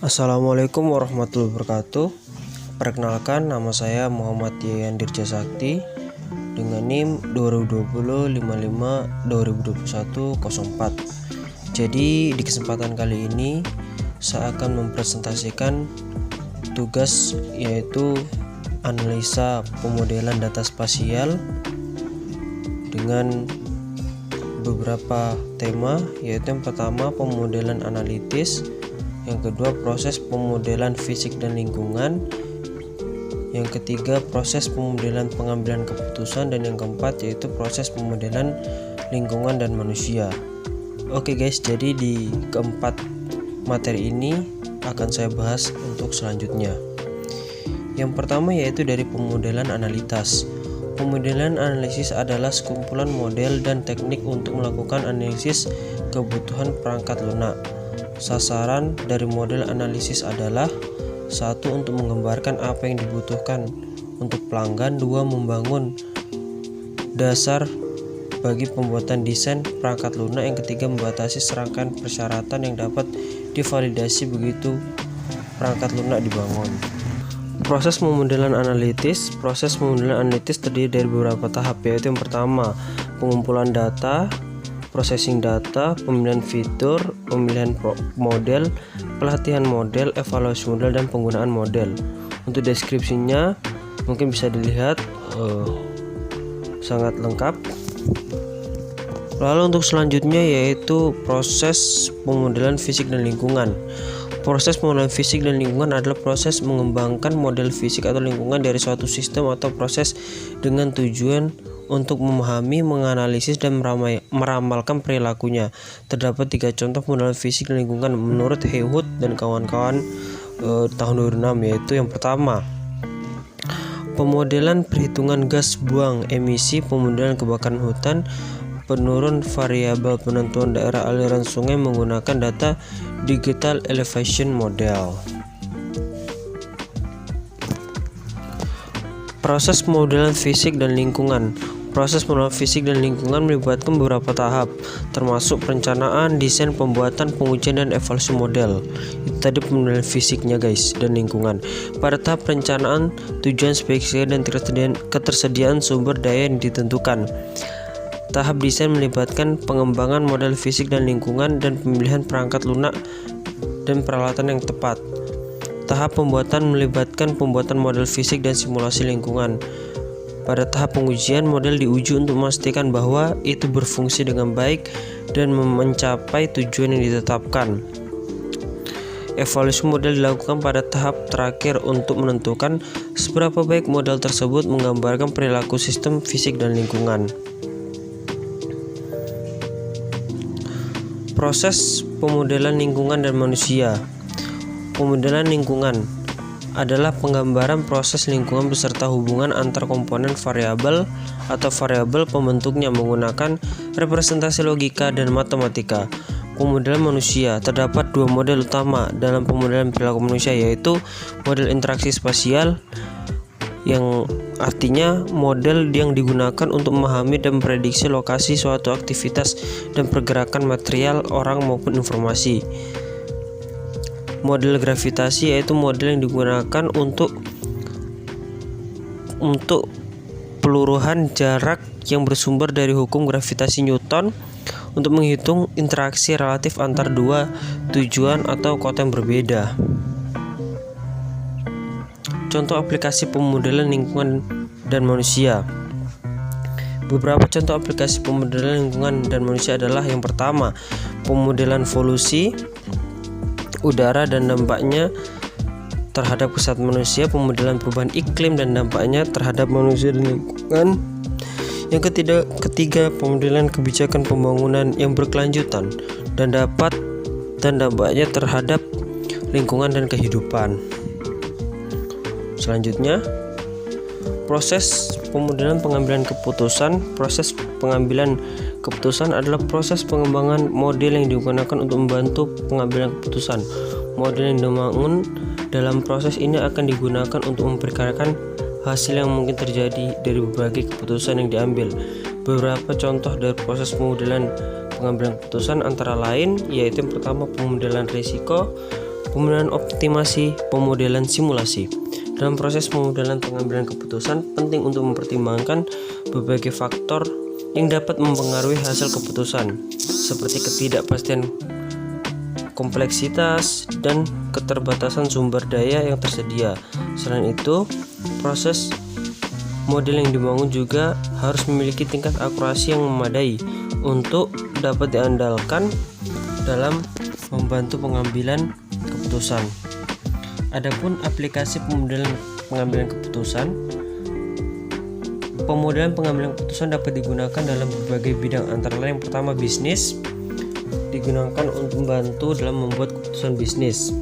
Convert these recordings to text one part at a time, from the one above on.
Assalamualaikum warahmatullahi wabarakatuh. Perkenalkan, nama saya Muhammad Yayan Dirja Sakti dengan NIM 202055202104. Jadi di kesempatan kali ini saya akan mempresentasikan tugas, yaitu analisa pemodelan data spasial dengan beberapa tema, yaitu yang pertama pemodelan analitis, yang kedua proses pemodelan fisik dan lingkungan, yang ketiga proses pemodelan pengambilan keputusan, dan yang keempat yaitu proses pemodelan lingkungan dan manusia. Oke guys, jadi di keempat materi ini akan saya bahas untuk selanjutnya. Yang pertama yaitu dari pemodelan analitas. Pemodelan analisis adalah sekumpulan model dan teknik untuk melakukan analisis kebutuhan perangkat lunak. Sasaran dari model analisis adalah: 1. Untuk menggambarkan apa yang dibutuhkan untuk pelanggan. 2. Membangun dasar bagi pembuatan desain perangkat lunak. Yang ketiga, membatasi serangkaian persyaratan yang dapat divalidasi begitu perangkat lunak dibangun. Proses pemodelan analitis. Proses pemodelan analitis terdiri dari beberapa tahap, yaitu yang pertama pengumpulan data, processing data, pemilihan fitur, pemilihan model, pelatihan model, evaluasi model, dan penggunaan model. Untuk deskripsinya mungkin bisa dilihat sangat lengkap. Lalu untuk selanjutnya yaitu proses pemodelan fisik dan lingkungan. Proses pemodelan fisik dan lingkungan adalah proses mengembangkan model fisik atau lingkungan dari suatu sistem atau proses dengan tujuan untuk memahami, menganalisis, dan meramalkan perilakunya. Terdapat 3 contoh pemodelan fisik dan lingkungan menurut Haywood dan kawan-kawan tahun 2006, yaitu yang pertama pemodelan perhitungan gas buang emisi, pemodelan kebakaran hutan, penurun variabel penentuan daerah aliran sungai menggunakan data digital elevation model. Proses pemodelan fisik dan lingkungan. Proses pemodelan fisik dan lingkungan melibatkan beberapa tahap, termasuk perencanaan, desain, pembuatan, pengujian, dan evaluasi model. Itu tadi pemodelan fisiknya guys, dan lingkungan. Pada tahap perencanaan, tujuan, spesifikasi, dan ketersediaan sumber daya yang ditentukan. Tahap desain melibatkan pengembangan model fisik dan lingkungan dan pemilihan perangkat lunak dan peralatan yang tepat. Tahap pembuatan melibatkan pembuatan model fisik dan simulasi lingkungan. Pada tahap pengujian, model diuji untuk memastikan bahwa itu berfungsi dengan baik dan mencapai tujuan yang ditetapkan. Evaluasi model dilakukan pada tahap terakhir untuk menentukan seberapa baik model tersebut menggambarkan perilaku sistem fisik dan lingkungan. Proses pemodelan lingkungan dan manusia. Pemodelan lingkungan adalah penggambaran proses lingkungan beserta hubungan antar komponen variabel atau variabel pembentuknya menggunakan representasi logika dan matematika. Pemodelan manusia. Terdapat 2 model utama dalam pemodelan perilaku manusia, yaitu model interaksi spasial, yang artinya model yang digunakan untuk memahami dan memprediksi lokasi suatu aktivitas dan pergerakan material, orang maupun informasi. Model gravitasi, yaitu model yang digunakan untuk peluruhan jarak yang bersumber dari hukum gravitasi Newton untuk menghitung interaksi relatif antar 2 tujuan atau kota yang berbeda. Contoh aplikasi pemodelan lingkungan dan manusia. Beberapa contoh aplikasi pemodelan lingkungan dan manusia adalah: yang pertama, pemodelan polusi udara dan dampaknya terhadap kesehatan manusia, pemodelan perubahan iklim dan dampaknya terhadap manusia dan lingkungan. Yang ketiga, pemodelan kebijakan pembangunan yang berkelanjutan dan dampaknya terhadap lingkungan dan kehidupan. Selanjutnya, proses pemodelan pengambilan keputusan. Proses pengambilan keputusan adalah proses pengembangan model yang digunakan untuk membantu pengambilan keputusan. Model yang dibangun dalam proses ini akan digunakan untuk memperkirakan hasil yang mungkin terjadi dari berbagai keputusan yang diambil. Beberapa contoh dari proses pemodelan pengambilan keputusan antara lain yaitu yang pertama pemodelan risiko, Kemudian optimasi pemodelan simulasi. Dalam proses pemodelan pengambilan keputusan, penting untuk mempertimbangkan berbagai faktor yang dapat mempengaruhi hasil keputusan, seperti ketidakpastian kompleksitas dan keterbatasan sumber daya yang tersedia. Selain itu, proses model yang dibangun juga harus memiliki tingkat akurasi yang memadai untuk dapat diandalkan dalam membantu pengambilan keputusan. Adapun aplikasi pemodelan pengambilan keputusan, pemodelan pengambilan keputusan dapat digunakan dalam berbagai bidang, antara lain yang pertama bisnis, digunakan untuk membantu dalam membuat keputusan bisnis.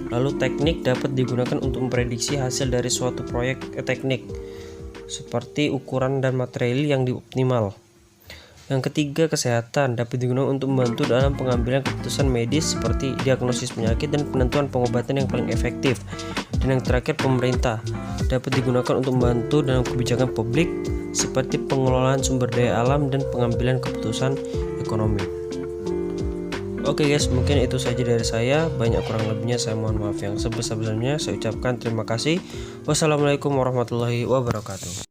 Lalu teknik dapat digunakan untuk memprediksi hasil dari suatu proyek teknik, seperti ukuran dan material yang optimal. Yang ketiga, kesehatan dapat digunakan untuk membantu dalam pengambilan keputusan medis seperti diagnosis penyakit dan penentuan pengobatan yang paling efektif. Dan yang terakhir, pemerintah dapat digunakan untuk membantu dalam kebijakan publik seperti pengelolaan sumber daya alam dan pengambilan keputusan ekonomi. Oke guys, mungkin itu saja dari saya. Banyak kurang lebihnya saya mohon maaf yang sebesar-besarnya. Saya ucapkan terima kasih. Wassalamualaikum warahmatullahi wabarakatuh.